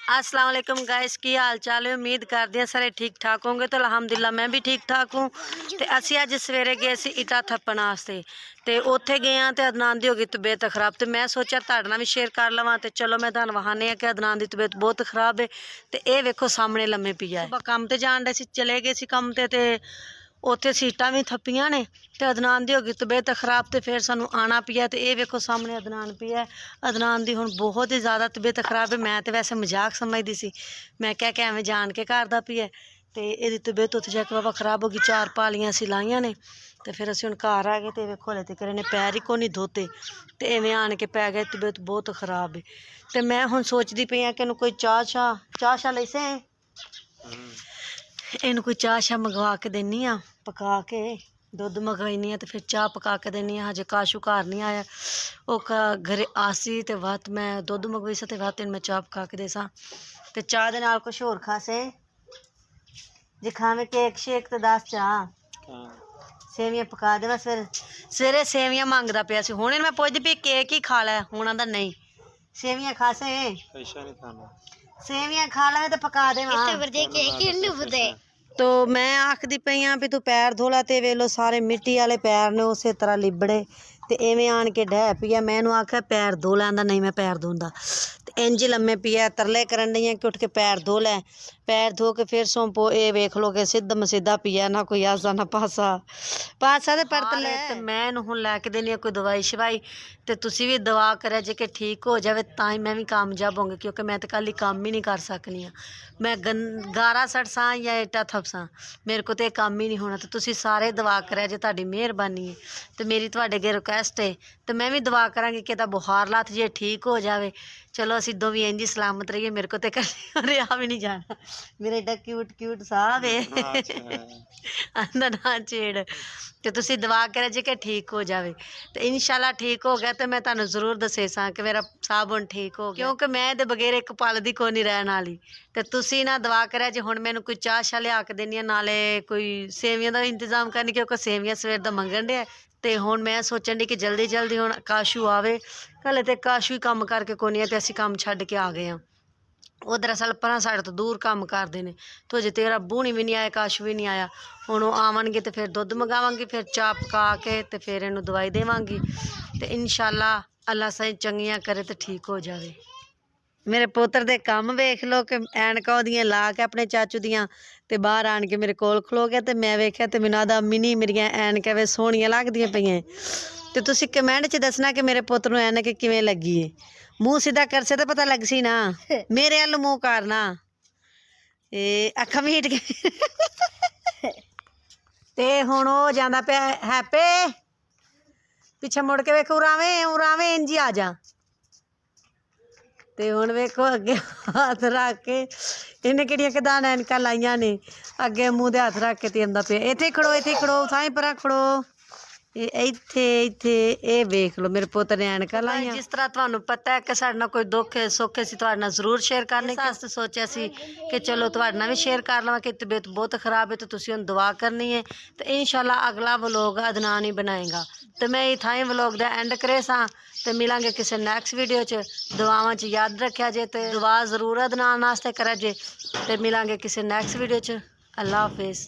अस्सलाम वालेकुम गाइस, की हाल चाल है। उम्मीद करते हैं सारे ठीक ठाक होंगे। तो अलहमदुलिल्लाह मैं भी ठीक ठाक हूँ। तो असी अज सवेरे गए सी इटा थप्पण वास्ते, तो उत्थे गए हाँ तो अदनान की हो गई तबीयत खराब। तो मैं सोचा तुहाडे नाल भी शेयर कर लवां। तो चलो मैं तुहानूं वहाने कि अदनान की तबीयत बहुत खराब है। तो ये वेखो सामने लम्मे पिया है। काम ते जान डे सी, चले गए सी काम ते उत्थे सीटां भी थप्पियां ने। तो अदनान की हो गई तबीयत खराब, तो फिर सानू आना पिया। तो ये वेखो सामने अदनान पिया है। अदनान की हुण बहुत ही ज़्यादा तबीयत खराब है। मैं तो वैसे मजाक समझती सी, मैं क्या कि एवें जान के करदा पिया। तो यदी तबीयत उत्थे जाके बाबा खराब हो गई। 4 पालियां असीं लाइयां ने। तो फिर असीं हुण घर आ गए। तो वेखो हले तक इन्हें पैर ही कोई नहीं धोते। तो इवें आन के पै गए, तबीयत बहुत खराब है। तो मैं हुण सोचदी पई कि इन्हूं कोई चाह लई से इनू कोई चाह मंगवा के देनी आ, पका के दुध मंगवानी है। तो फिर चाह पका के देनी है। हजे काशू घर नहीं आया, वह घरे आसी। तो वत मैं दुध मंगवाई सी, वत मैं चाह पका के देसा। तो चाह दे नाल कुछ होर खासे जे खावे केक शेक तो दस चाह सेवियां पका दे। बस फिर सवेरे सेवियां मंगदा पिया सी। हुण मैं पुछदी पई केक ही खा लै, हुण आंदा नहीं सेवियां खासे सेवियां खा लै तो पका दे। तो मैं आखदी पई हाँ भी तू पैर धो ला। ते वेलो सारे मिट्टी वाले पैर ने उस तरह लिबड़े। तो इवें आन के डह पिया। मैं इनू आख्या पैर धो लैंदा, नहीं मैं पैर धोंदा। तो इंज लम्मे पिया, तरले करन डई कि उठ के पैर धो लै। पैर धो के फिर सौंपो। ये वेख लो कि सिद्ध मसीधा पिया, ना कोई आसा ना पासा तो परत लै। तो मैं इनू हुण लैके देनी कोई दवाई शवाई। तो तुसी भी दवा करा जे कि ठीक हो जाए, तां ही मैं भी कामयाब होंगी। क्योंकि मैं तो कल काम ही नहीं कर सकनी। मैं गारा सड़सा या इटा थपसा, मेरे को तो काम ही नहीं होना। तो तुसी सारे दवा करा जे, तुहाडी मेहरबानी है। तो मेरी तुहाडे अगे रिक्वेस्ट है। तो मैं भी दवा करांगी कि बुखार लथ जे ठीक हो जाए। चलो असीं दो भी इंज ही सलामत रहिए। मेरे को तो कहीं रहा भी नहीं जाना। मेरा एडा क्यूट साहब है आंदा ना छेड़। तो तुसी दवा करा जे कि ठीक हो जाए। तो इंशाल्लाह ठीक हो गया तो मैं तुहानूं जरूर दसे सा कि मेरा साहब हुण ठीक हो गया। क्योंकि मैं दे बगैर एक पल दी कोई नहीं रहण वाली। तो तुसी ना दवा करा जे। हुण मैनूं कोई चाह शाह लिया के देनी है, नाले कोई सेवियां दा इंतजाम करनी, क्योंकि सेवियां सवेर दा मंगण डे। तो हुण मैं सोचण डी कि जल्दी जल्दी हुण काशू आवे। हले तो काशू ही काम करके कोई नहीं, तो असीं काम छड्ड के आ गए हाँ। उधर असल पर साढ़े तो दूर काम करते हैं। तो अजे तेरा बूहनी भी नहीं आया, काशू भी नहीं आया। हुण आवणगे तो फिर दुध मंगावांगी, फिर चाह पका के तो फिर इनू दवाई देवांगी। तो इंशाल्लाह अल्लाह सही चंगियां करे तो ठीक हो जाए। मेरे पुत्र दे काम वेख लो कि ऐनकां ओहदियां ला के अपने चाचू दियां ते बाहर आन के मेरे कोल खलो गया। तो मैं वेख्या तो मैनूं आखदा मिनी मेरियां ऐनकां वे सोहणियां लगदियां पईयां। तो तुसी कमेंट च दसना कि मेरे पुत्र नूं ऐनक किवें लगी है। मूँह सीधा कर से तो पता लग सी ना। मेरे अल मूँह करना, अखा मीट के ते हुण हो जांदा पिया हैपे पिछे मुड़ के वेख, उरावे इंज ही आ जा। ते हुण वेखो अगे हाथ रख के इन्हें किहड़ियां कदान ऐनकां लाइयां ने। अगे मूँह दे हाथ रख के ते आंदा पिया इत्थे खड़ो थाई परा खड़ो। इत्थे इत्थे ये वेख लो मेरे पुत्र ने ऐनकां लाइयां। जिस तरह तुहानूं पता है कि साडे नाल कोई दुख है सुख असीं तुहाडे नाल जरूर शेयर करने। वास्ते सोचा सी कि चलो तुहाडे नाल भी शेयर कर लवां कि तबीयत बहुत खराब है। तो तुसीं हुण दुआ करनी है। तो इंशाल्लाह अगला व्लॉग अदनान ही बनाएगा। तो मैं इत्थां व्लॉग दा एंड करे सा। तो मिलांगे किसी नैक्सट वीडियो च। दुआवां च याद रखा जे, तो दुआ जरूर अदनान वास्ते करा जे। तो मिलांगे किसी नैक्सट वीडियो च। अल्लाह हाफिज़।